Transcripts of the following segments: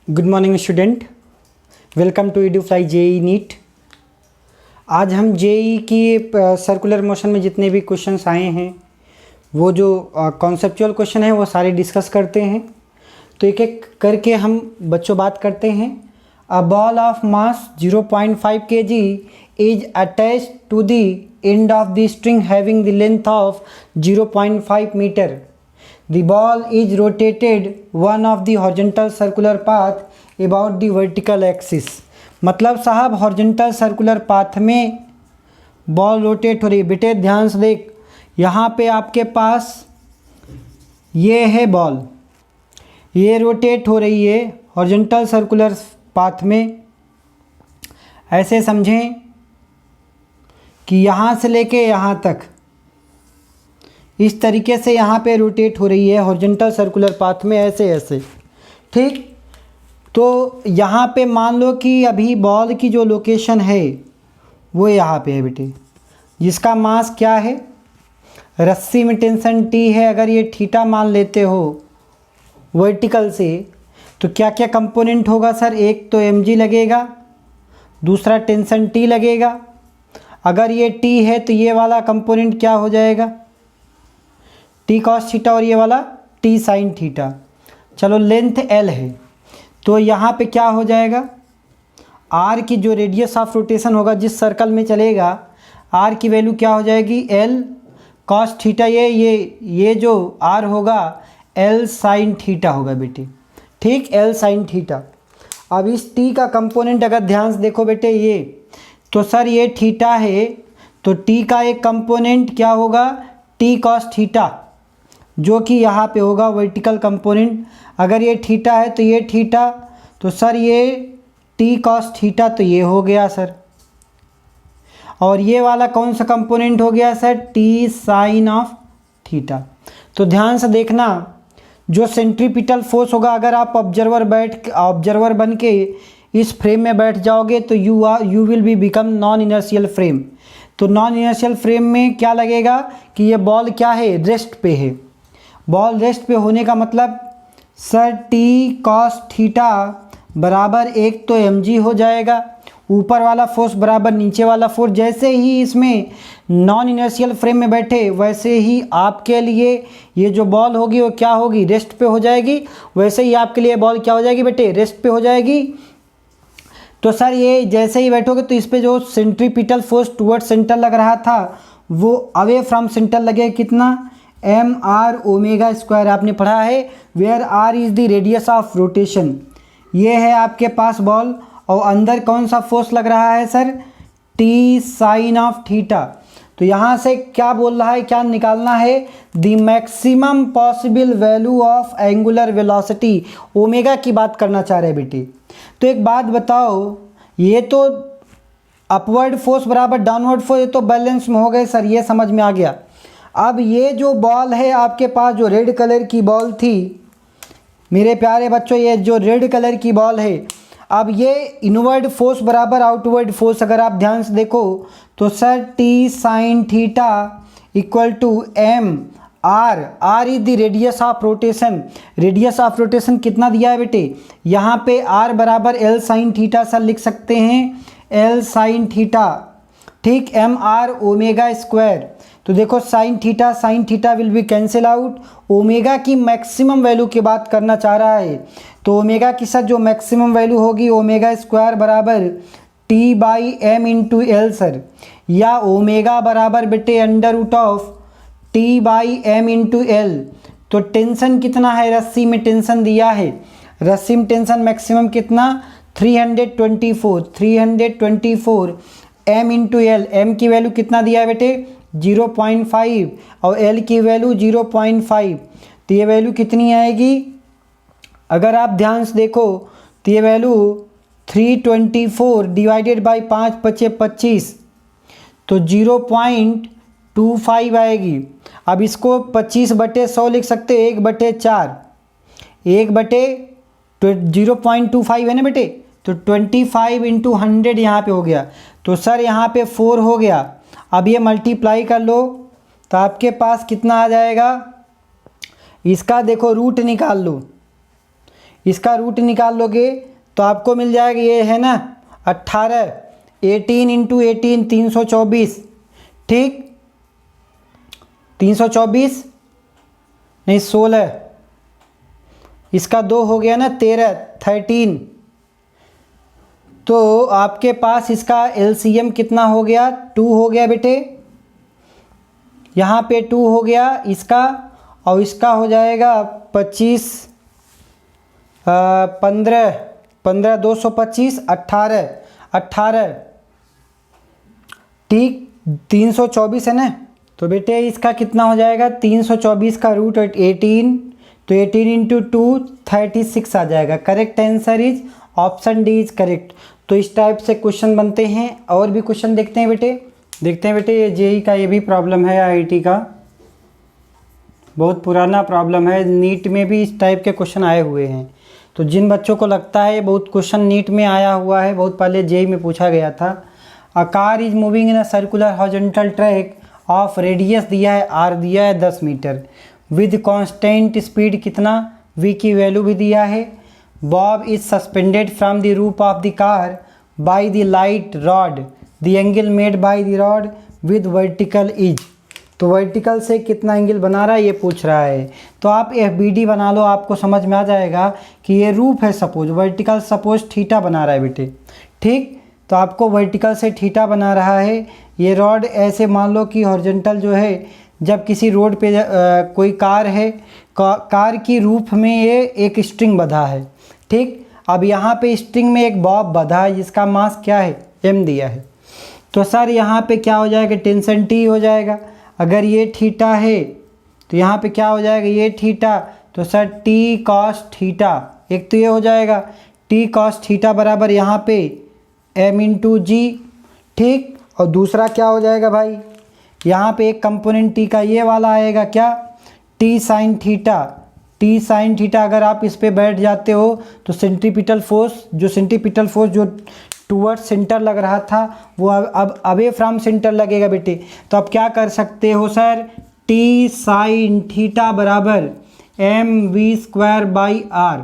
Good morning student, welcome to EduFly JEE NEET. आज हम JEE की सर्कुलर मोशन में जितने भी क्वेश्चंस आए हैं वो जो कॉन्सेप्चुअल क्वेश्चन है वो सारे डिस्कस करते हैं। तो एक एक करके हम बच्चों बात करते हैं। A ball of mass 0.5 kg is attached to the end of the string having the length of 0.5 metre. The ball is rotated one of the horizontal circular path about the vertical axis। मतलब साहब horizontal circular path में ball rotate हो रही है। बेटे ध्यान से देख, यहाँ पे आपके पास ये है बॉल, ये रोटेट हो रही है हॉरिजॉन्टल सर्कुलर पाथ में। ऐसे समझें कि यहाँ से लेके यहाँ तक इस तरीके से यहाँ पे रोटेट हो रही है हॉरिजॉन्टल सर्कुलर पाथ में, ऐसे ऐसे। ठीक, तो यहाँ पे मान लो कि अभी बॉल की जो लोकेशन है वो यहाँ पे है बेटे, जिसका मास क्या है, रस्सी में टेंशन टी है। अगर ये थीटा मान लेते हो वर्टिकल से, तो क्या क्या कंपोनेंट होगा सर? एक तो mg लगेगा, दूसरा टेंशन टी लगेगा। अगर ये टी है तो ये वाला कंपोनेंट क्या हो जाएगा, टी कॉस थीटा, और ये वाला टी साइन थीटा। चलो लेंथ एल है तो यहाँ पे क्या हो जाएगा, आर की जो रेडियस ऑफ रोटेशन होगा जिस सर्कल में चलेगा, आर की वैल्यू क्या हो जाएगी, एल कॉस थीटा। ये जो आर होगा एल साइन थीटा होगा बेटे। ठीक, एल साइन थीटा। अब इस टी का कंपोनेंट अगर ध्यान से देखो बेटे, ये तो सर ये थीटा है, तो टी का एक कंपोनेंट क्या होगा, टी कॉस थीटा, जो कि यहाँ पे होगा वर्टिकल कंपोनेंट। अगर ये थीटा है तो ये थीटा, तो सर ये टी कॉस थीटा, तो ये हो गया सर। और ये वाला कौन सा कंपोनेंट हो गया sir, T sine of theta. तो ध्यान से देखना, जो सेंट्रीपिटल फोर्स होगा, अगर आप ऑब्जर्वर बन के इस फ्रेम में बैठ जाओगे तो you will be become non inertial frame. तो नॉन इनर्शियल फ्रेम में क्या लगेगा कि ये बॉल क्या है, रेस्ट पे है। बॉल रेस्ट पे होने का मतलब सर टी कॉस थीटा बराबर एक तो mg हो जाएगा, ऊपर वाला फोर्स बराबर नीचे वाला फोर्स। जैसे ही इसमें नॉन इनर्शियल फ्रेम में बैठे, वैसे ही आपके लिए ये जो बॉल होगी वो क्या होगी, रेस्ट पे हो जाएगी। वैसे ही आपके लिए बॉल क्या हो जाएगी बेटे, रेस्ट पे हो जाएगी। तो सर ये जैसे ही बैठोगे तो इस पर जो सेंट्रीपिटल फोर्स टुवर्ड सेंटर लग रहा था वो अवे फ्रॉम सेंटर लगे, कितना, एम आर ओमेगा स्क्वायर। आपने पढ़ा है, where R is the radius of rotation. ये है आपके पास बॉल, और अंदर कौन सा फोर्स लग रहा है sir, T sine of theta. तो यहाँ से क्या बोल रहा है, क्या निकालना है, the maximum possible value of angular velocity. Omega की बात करना चाह रहे हैं बेटे। तो एक बात बताओ, ये तो अपवर्ड फोर्स बराबर डाउनवर्ड फोर्स, ये तो बैलेंस में हो गए सर, ये समझ में आ गया। अब ये जो बॉल है आपके पास, जो रेड कलर की बॉल थी मेरे प्यारे बच्चों, ये जो रेड कलर की बॉल है, अब ये इनवर्ड फोर्स बराबर आउटवर्ड फोर्स अगर आप ध्यान से देखो तो sir T sine theta equal to M R. R is the radius of rotation. Radius of rotation कितना दिया है बेटे, यहाँ पे आर बराबर एल साइन थीटा सर लिख सकते हैं, एल साइन थीटा। ठीक, एम आर ओमेगा स्क्वायर। तो देखो sine theta will be cancel out. Omega की मैक्सिमम वैल्यू की बात करना चाह रहा है, तो ओमेगा की सर जो मैक्सिमम वैल्यू होगी, ओमेगा स्क्वायर बराबर T by M into L sir, या ओमेगा बराबर बेटे under root of T by M into L. तो टेंशन कितना है, रस्सी में टेंशन दिया है, रस्सी में टेंशन मैक्सिमम कितना, 324 एम इंटू एल। एम की वैल्यू कितना दिया है बेटे, 0.5, और एल की वैल्यू 0.5। तो ये वैल्यू कितनी आएगी, अगर आप ध्यान से देखो तो ये वैल्यू 324 डिवाइडेड बाई 5 पचे 25, तो 0.25 आएगी। अब इसको 25/100 लिख सकते हो, 1/4, 0.25 है ना बेटे, तो 25 इंटू 100 यहाँ पे हो गया। तो सर यहाँ पे 4 हो गया। अब ये मल्टीप्लाई कर लो तो आपके पास कितना आ जाएगा, इसका देखो रूट निकाल लो, इसका रूट निकाल लोगे तो आपको मिल जाएगा, ये है ना 18, 18 इंटू 18 324, ठीक 324 नहीं 16, इसका 2 हो गया ना 13, 13। तो आपके पास इसका एलसीएम कितना हो गया, 2 हो गया बेटे, यहाँ पे 2 हो गया इसका, और इसका हो जाएगा 25, 15, 15 225, 18, 18, ठीक 324 है ना। तो बेटे इसका कितना हो जाएगा, 324 का रूट 18, तो 18 इंटू 2 36 आ जाएगा। Correct answer is option D is correct. तो इस टाइप से क्वेश्चन बनते हैं। और भी क्वेश्चन देखते हैं बेटे, देखते हैं बेटे। ये जेई का ये भी प्रॉब्लम है, आईआईटी का बहुत पुराना प्रॉब्लम है, नीट में भी इस टाइप के क्वेश्चन आए हुए हैं। तो जिन बच्चों को लगता है बहुत क्वेश्चन नीट में आया हुआ है, बहुत पहले जेई में पूछा गया था। A car is moving in a circular horizontal track of radius दिया है आर, दिया है 10 मीटर, विद कांस्टेंट स्पीड कितना, वी की वैल्यू भी दिया है। Bob is suspended from the roof of the car by the light rod, the angle made by the rod with vertical is. तो वर्टिकल से कितना एंगल बना रहा है ये पूछ रहा है। तो आप FBD बना लो, आपको समझ में आ जाएगा कि ये रूफ है, सपोज वर्टिकल, सपोज थीटा बना रहा है बेटे, ठीक। तो आपको वर्टिकल से थीटा बना रहा है। ये रॉड ऐसे मान लो कि हॉरिजॉन्टल जो है, जब किसी रोड पे कोई कार है, कार की रूफ में ये एक स्ट्रिंग बंधा है, ठीक। अब यहाँ पे स्ट्रिंग में एक बॉब बंधा है जिसका मास क्या है, m दिया है। तो सर यहाँ पे क्या हो जाएगा, टेंशन T हो जाएगा। अगर ये थीटा है तो यहाँ पे क्या हो जाएगा, ये थीटा, तो सर T cos थीटा, एक तो ये हो जाएगा T cos थीटा बराबर यहाँ पे m इंटू जी, ठीक। और दूसरा क्या हो जाएगा भाई, यहाँ पे एक कंपोनेंट T का ये वाला आएगा क्या, T sin theta, T sin theta. अगर आप इस पे बैठ जाते हो तो सेंट्रीपिटल फोर्स जो टूवर्ड सेंटर लग रहा था वो अब अवे फ्रॉम सेंटर लगेगा बेटे। तो आप क्या कर सकते हो सर, T sin थीटा बराबर mv² by R,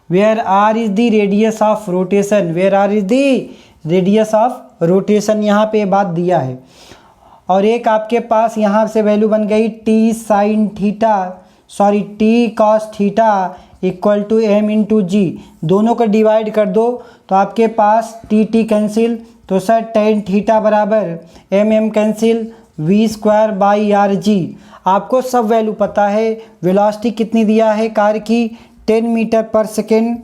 where R is the radius of rotation, where R is the radius of rotation, यहाँ पे बात दिया है। और एक आपके पास यहाँ से वैल्यू बन गई T sin theta, sorry T cos theta equal to m into g. दोनों को डिवाइड कर दो तो आपके पास T कैंसिल, तो सर tan थीटा बराबर m cancel, v² by R g. आपको सब वैल्यू पता है। वेलोसिटी कितनी दिया है कार की, 10 metre per second,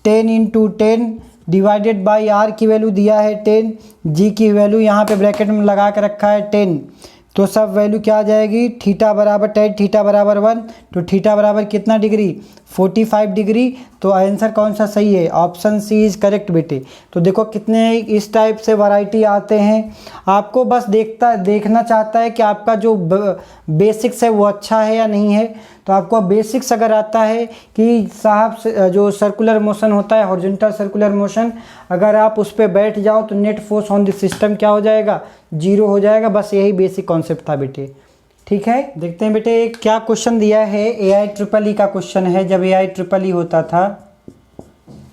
10 into 10 divided by R की वैल्यू दिया है 10, जी की वैल्यू यहाँ पे ब्रैकेट में लगा के रखा है 10। तो सब वैल्यू क्या आ जाएगी, थीटा बराबर tan थीटा बराबर 1, तो थीटा बराबर कितना डिग्री, 45 डिग्री। तो आंसर कौन सा सही है, ऑप्शन सी इज करेक्ट बेटे। तो देखो कितने इस टाइप से वैरायटी आते हैं। आपको बस देखना चाहता है कि आपका जो बेसिक्स है वो अच्छा है या नहीं है। तो आपको बेसिक्स अगर आता है कि साहब जो सर्कुलर मोशन होता है, हॉरिजॉन्टल सर्कुलर मोशन, अगर आप उस पर बैठ जाओ तो net force on the system क्या हो जाएगा, 0 हो जाएगा। बस यही बेसिक कॉन्सेप्ट था बेटे, ठीक है। देखते हैं बेटे क्या क्वेश्चन दिया है। AIEEE का क्वेश्चन है, जब AIEEE होता था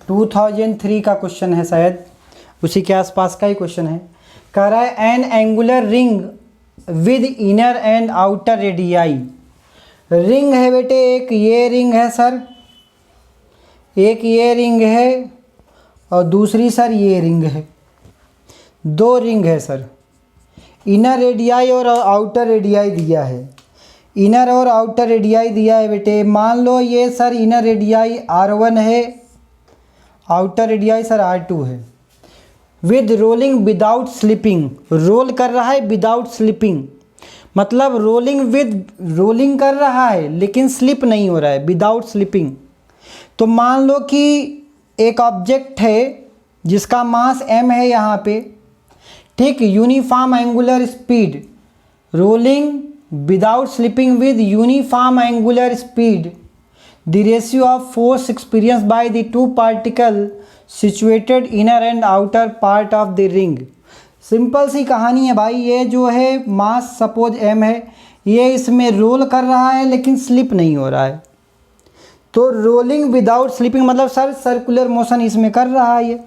2003 का क्वेश्चन है, शायद उसी के आसपास का ही क्वेश्चन है। कह रहा है N angular ring with inner and outer radii. Ring है बेटे, एक ये रिंग है सर, एक ये रिंग है और दूसरी सर ये रिंग है, 2 रिंग है सर। इनर रेडियाई और आउटर रेडियाई दिया है, इनर और आउटर रेडियाई दिया है बेटे। मान लो ये सर इनर रेडियाई R1 है, आउटर रेडियाई सर R2 है। With rolling without slipping, roll कर रहा है विदाउट स्लिपिंग, मतलब रोलिंग कर रहा है लेकिन स्लिप नहीं हो रहा है, विदाउट स्लिपिंग। तो मान लो कि एक ऑब्जेक्ट है जिसका मास m है यहाँ पे, ठीक। Uniform angular speed, rolling without slipping with uniform angular speed, the ratio of force experience by the 2 particle situated inner and outer part of the ring. Simple सी कहानी है भाई। ये जो है मास सपोज m है, ये इसमें रोल कर रहा है लेकिन स्लिप नहीं हो रहा है। तो रोलिंग विदाउट स्लिपिंग मतलब सर सर्कुलर मोशन इसमें कर रहा है ये।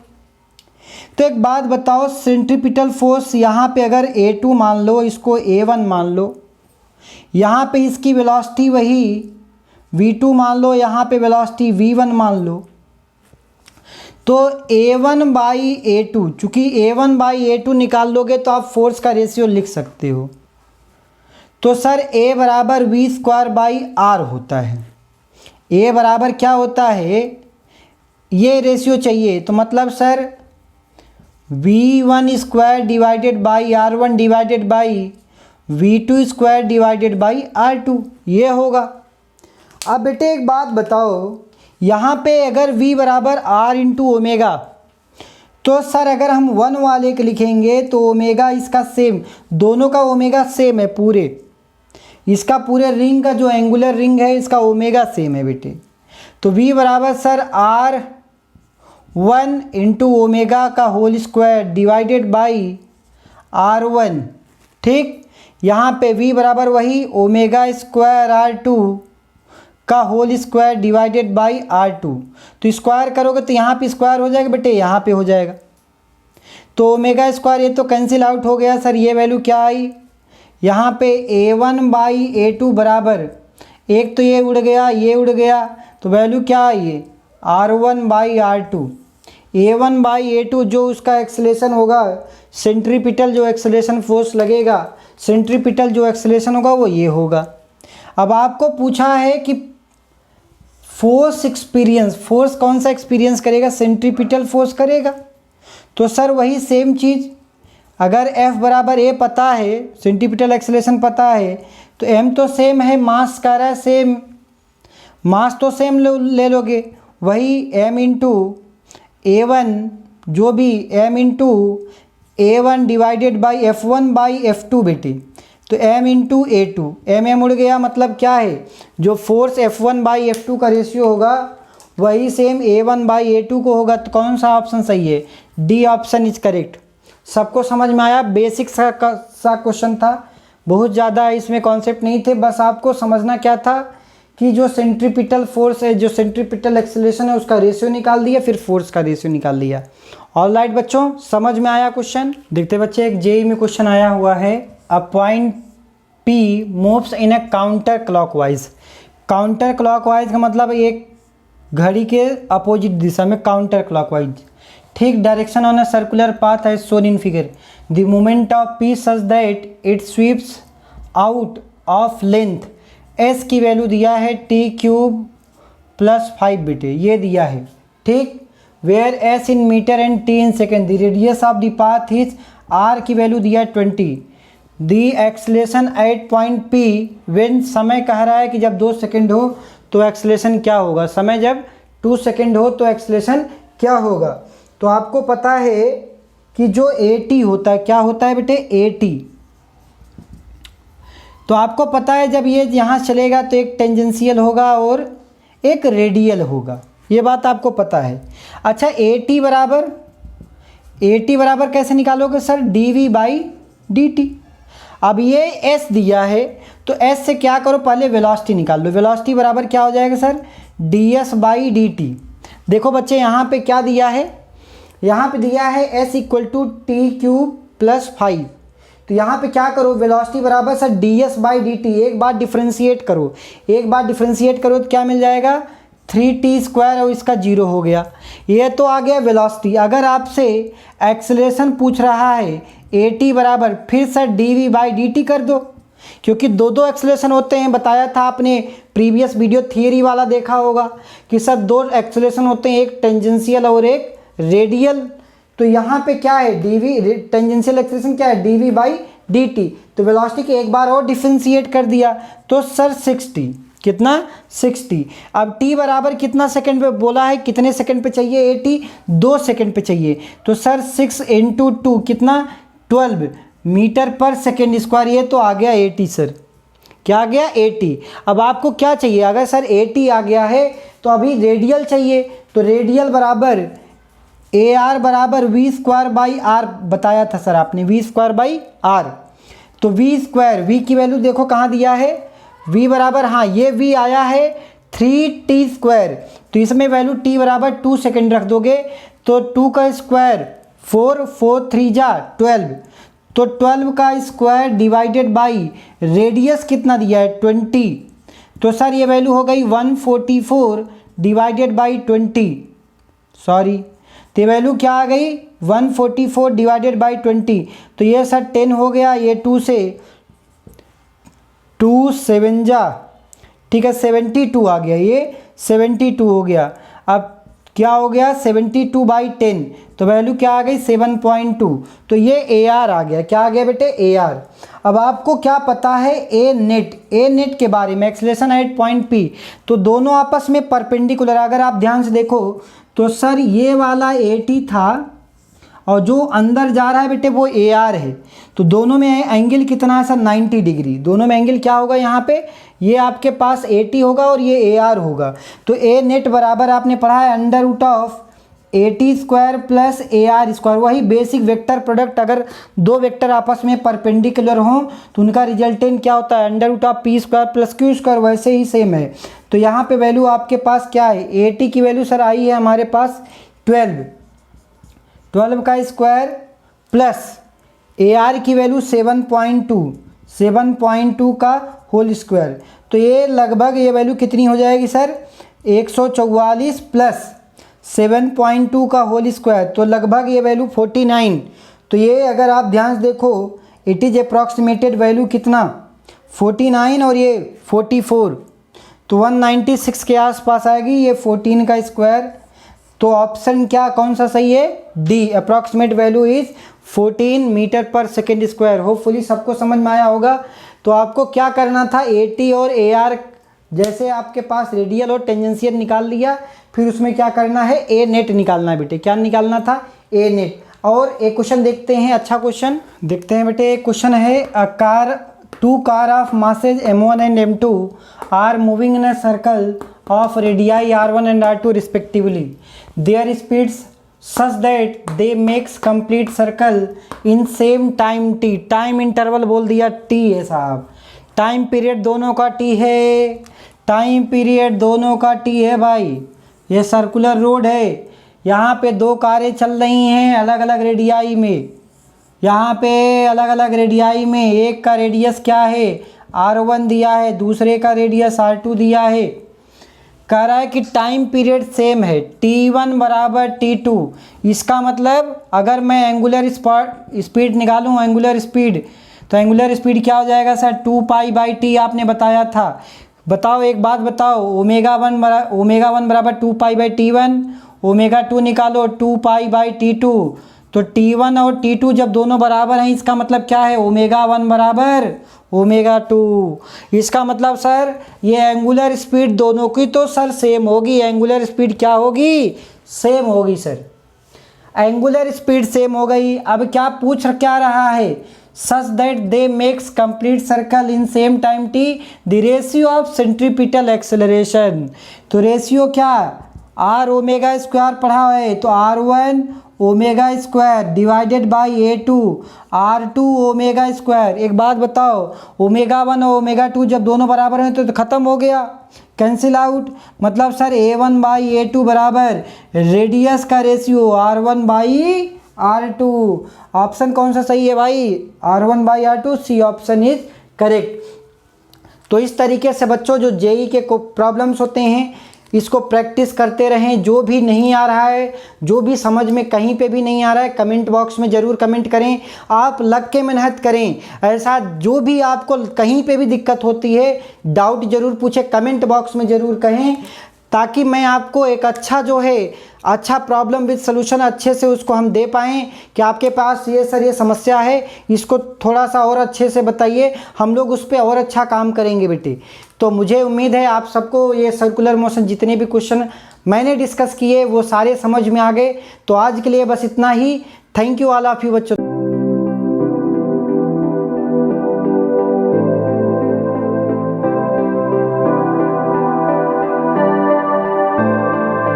तो एक बात बताओ, सेंट्रीपिटल फोर्स यहाँ पे अगर A2 मान लो, इसको A1 मान लो, यहाँ पे इसकी वेलोसिटी वही V2 मान लो, यहाँ पे वेलोसिटी V1 मान लो, तो A1/A2, चूँकि A1/A2 निकाल लोगे तो आप फोर्स का रेशियो लिख सकते हो। तो सर A बराबर V²/R होता है। A बराबर क्या होता है, ये रेशियो चाहिए, तो मतलब sir V1² divided by R1 divided by V2² divided by R2 ये होगा। अब बेटे एक बात बताओ, यहाँ पे अगर V बराबर R इंटू ओमेगा, तो सर अगर हम 1 वाले के लिखेंगे तो ओमेगा इसका सेम, दोनों का ओमेगा सेम है, पूरे इसका पूरे रिंग का जो एंगुलर रिंग है इसका ओमेगा सेम है बेटे। तो V बराबर सर R1 इंटू ओमेगा का whole square divided by R1, ठीक। यहाँ पे V बराबर वही ओमेगा² R2 का whole square divided by R2, तो स्क्वायर करोगे तो यहाँ पे स्क्वायर हो जाएगा बेटे, यहाँ पे हो जाएगा, तो ओमेगा² ये तो कैंसिल आउट हो गया सर। ये वैल्यू क्या आई, यहाँ पे A1/A2 बराबर, एक तो ये उड़ गया, ये उड़ गया, तो वैल्यू क्या आई है R1/R2। A1/A2 जो उसका एक्सेलेरेशन होगा, सेंट्रीपिटल जो एक्सेलेरेशन फोर्स लगेगा, सेंट्रीपिटल जो एक्सेलेरेशन होगा वो ये होगा। अब आपको पूछा है कि फोर्स एक्सपीरियंस, फोर्स कौन सा एक्सपीरियंस करेगा, सेंट्रीपिटल फोर्स करेगा। तो सर वही सेम चीज़, अगर F बराबर A पता है, सेंट्रीपिटल एक्सेलेरेशन पता है, तो M तो सेम है, मास कह रहा है सेम, मास तो सेम ले लोगे, वही M इंटू A1, जो भी M into A1 divided by F1/F2 बेटे, तो M इंटू A2, M उड़ गया, मतलब क्या है, जो फोर्स F1/F2 का रेशियो होगा वही सेम A1/A2 को होगा। तो कौन सा ऑप्शन सही है, डी ऑप्शन इज करेक्ट। सबको समझ में आया, बेसिक सा क्वेश्चन था, बहुत ज़्यादा इसमें कॉन्सेप्ट नहीं थे, बस आपको समझना क्या था कि जो सेंट्रीपिटल फोर्स है, जो सेंट्रीपिटल एक्सेलरेशन है, उसका रेशियो निकाल दिया, फिर फोर्स का रेशियो निकाल दिया। ऑलराइट बच्चों, समझ में आया क्वेश्चन। देखते बच्चे, एक जेईई में क्वेश्चन आया हुआ है, a point P moves in a counter clockwise. Counter clockwise का मतलब एक घड़ी के अपोजिट दिशा में, काउंटर क्लॉकवाइज, ठीक। Direction on a circular path as shown in figure. The moment of P such that it sweeps out of length S की value दिया है T³ + 5 बेटे, ये दिया है, ठीक। Where S in metre and T in second, the radius of the path is R की value दिया है 20। The acceleration at point P when, समय कह रहा है कि जब 2 सेकेंड हो तो एक्सलेशन क्या होगा, समय जब 2 सेकेंड हो तो एक्सलेशन क्या होगा। तो आपको पता है कि जो AT होता है, क्या होता है बेटे, AT, तो आपको पता है जब ये यहाँ चलेगा तो एक टेंजेंशियल होगा और एक रेडियल होगा, ये बात आपको पता है। अच्छा, AT बराबर कैसे निकालोगे सर, dV/dt। अब ये S दिया है तो S से क्या करो, पहले वेलोसिटी निकाल लो। वेलोसिटी बराबर क्या हो जाएगा सर, ds/dt। देखो बच्चे, यहाँ पे क्या दिया है, यहाँ पे दिया है S = T³ + 5, तो यहाँ पे क्या करो, वेलोसिटी बराबर सर ds/dt, एक बार डिफ्रेंशिएट करो, तो क्या मिल जाएगा, 3t² और इसका 0 हो गया। ये तो आ गया वेलोसिटी। अगर आपसे एक्सेलरेशन पूछ रहा है AT बराबर, फिर सर dV/dt कर दो, क्योंकि दो एक्सेलरेशन होते हैं, बताया था आपने, प्रीवियस वीडियो थियरी वाला देखा होगा कि सर 2 एक्सेलरेशन होते हैं, एक टेंजेंशियल और एक रेडियल। तो यहाँ पे क्या है, टेंजेंशियल एक्सेलरेशन क्या है, dV/dt, तो वेलोसिटी के एक बार और डिफरेंशिएट कर दिया, तो सर 60, कितना, 60। अब t बराबर कितना सेकंड पे बोला है, कितने सेकंड पे चाहिए AT, 2 सेकंड पे चाहिए, तो सर 6 × 2 कितना, 12 मीटर पर सेकेंड स्क्वायर, ये तो आ गया AT सर, क्या आ गया, AT। अब आपको क्या चाहिए, अगर सर AT आ गया है तो अभी रेडियल चाहिए, तो रेडियल बराबर AR बराबर V²/R बताया था सर आपने, V²/R। तो V² की वैल्यू देखो कहाँ दिया है, V बराबर, हाँ ये V आया है 3t²। तो इसमें वैल्यू t बराबर 2 सेकेंड रख दोगे तो 2 का स्क्वायर 4, 4 3 जा 12, तो 12 का स्क्वायर डिवाइडेड बाई रेडियस कितना दिया है 20। तो सर ये वैल्यू हो गई 144 डिवाइडेड बाई 20, सॉरी तो वैल्यू क्या आ गई 144 डिवाइडेड बाई 20। तो ये सर 10 हो गया, ये 2 से 2 7 जा, ठीक है 72 आ गया, ये 72 हो गया। अब क्या हो गया 72 बाई 10, तो वैल्यू क्या आ गई 7.2। तो ये AR आ गया, क्या आ गया बेटे AR। अब आपको क्या पता है ए नेट के बारे में, एक्सेलरेशन एट पॉइंट P। तो दोनों आपस में परपेंडिकुलर, अगर आप ध्यान से देखो तो सर ये वाला 80 था और जो अंदर जा रहा है बेटे वो AR है। तो दोनों में एंगल कितना है सर 90 डिग्री, दोनों में एंगल क्या होगा यहाँ पे, ये आपके पास 80 होगा और ये AR होगा। तो ए नेट बराबर आपने पढ़ा है under root of 80² plus AR²। वही बेसिक वेक्टर प्रोडक्ट, अगर दो वेक्टर आपस में परपेंडिकुलर हों तो उनका रिजल्टेंट क्या होता है under root of P² plus Q², वैसे ही सेम है। तो यहाँ पे वैल्यू आपके पास क्या है 80 की वैल्यू सर आई है हमारे पास 12 का स्क्वायर प्लस AR की वैल्यू 7.2 का होल स्क्वायर। तो ये लगभग ये वैल्यू कितनी हो जाएगी सर 144 प्लस 7.2 का होल स्क्वायर, तो लगभग ये वैल्यू 49। तो ये अगर आप ध्यान से देखो इट इज़ अप्रॉक्सीमेटेड वैल्यू कितना 49 और ये 44, तो 196 के आसपास आएगी, ये 14 का स्क्वायर। तो ऑप्शन क्या कौन सा सही है D, approximate value is 14 metre per second square. Hopefully सबको समझ में आया होगा। तो आपको क्या करना था 80 और AR जैसे आपके पास रेडियल और टेंजेंशियल निकाल लिया, फिर उसमें क्या करना है ए नेट निकालना है बेटे। क्या निकालना था ए नेट। और एक क्वेश्चन देखते हैं, अच्छा क्वेश्चन देखते हैं बेटे। एक क्वेश्चन है two car of masses M1 and M2 are moving in a circle of radii R1 and R2 respectively, their speeds such that they makes complete circle in same time t। Time interval बोल दिया t है साहब, time period दोनों का t है, time period दोनों का t है भाई। ये सर्कुलर रोड है, यहाँ पे दो कारें चल रही हैं अलग अलग रेडियाई में, यहाँ पे अलग अलग रेडियाई में। एक का रेडियस क्या है R1 दिया है, दूसरे का रेडियस R2 दिया है। कह रहा है कि टाइम पीरियड सेम है t1 बराबर t2। इसका मतलब अगर मैं एंगुलर स्पीड निकालूँ, एंगुलर स्पीड, तो एंगुलर स्पीड क्या हो जाएगा सर 2π/t आपने बताया था। बताओ एक बात बताओ, ω1 बराबर 2π/t1, ω2 निकालो 2π/t2। तो t1 और t2 जब दोनों बराबर हैं इसका मतलब क्या है ω1 बराबर ω2। इसका मतलब सर ये एंगुलर स्पीड दोनों की तो सर सेम होगी, एंगुलर स्पीड क्या होगी सेम होगी सर, एंगुलर स्पीड सेम हो गई। अब क्या पूछ क्या रहा है such that they makes complete circle in same time t, the ratio of centripetal acceleration. तो रेशियो क्या r⍵² पढ़ा है, तो r1 ω² divided by A2 R2 ω²। एक बात बताओ ω1 और ω2 जब दोनों बराबर हैं तो ख़त्म हो गया, कैंसिल आउट। मतलब सर A1/A2 बराबर रेडियस का रेशियो R1/R2। ऑप्शन कौन सा सही है भाई R1/R2, C option is correct. तो इस तरीके से बच्चों जो जेई के प्रॉब्लम्स होते हैं इसको प्रैक्टिस करते रहें। जो भी नहीं आ रहा है, जो भी समझ में कहीं पे भी नहीं आ रहा है, कमेंट बॉक्स में ज़रूर कमेंट करें। आप लग के मेहनत करें, ऐसा जो भी आपको कहीं पे भी दिक्कत होती है डाउट ज़रूर पूछें, कमेंट बॉक्स में ज़रूर कहें, ताकि मैं आपको एक अच्छा जो है अच्छा प्रॉब्लम विद सॉल्यूशन अच्छे से उसको हम दे पाएँ कि आपके पास ये सर ये समस्या है, इसको थोड़ा सा और अच्छे से बताइए, हम लोग उस पर और अच्छा काम करेंगे बेटे। तो मुझे उम्मीद है आप सबको ये सर्कुलर मोशन जितने भी क्वेश्चन मैंने डिस्कस किए वो सारे समझ में आ गए। तो आज के लिए बस इतना ही। Thank you all of you बच्चों।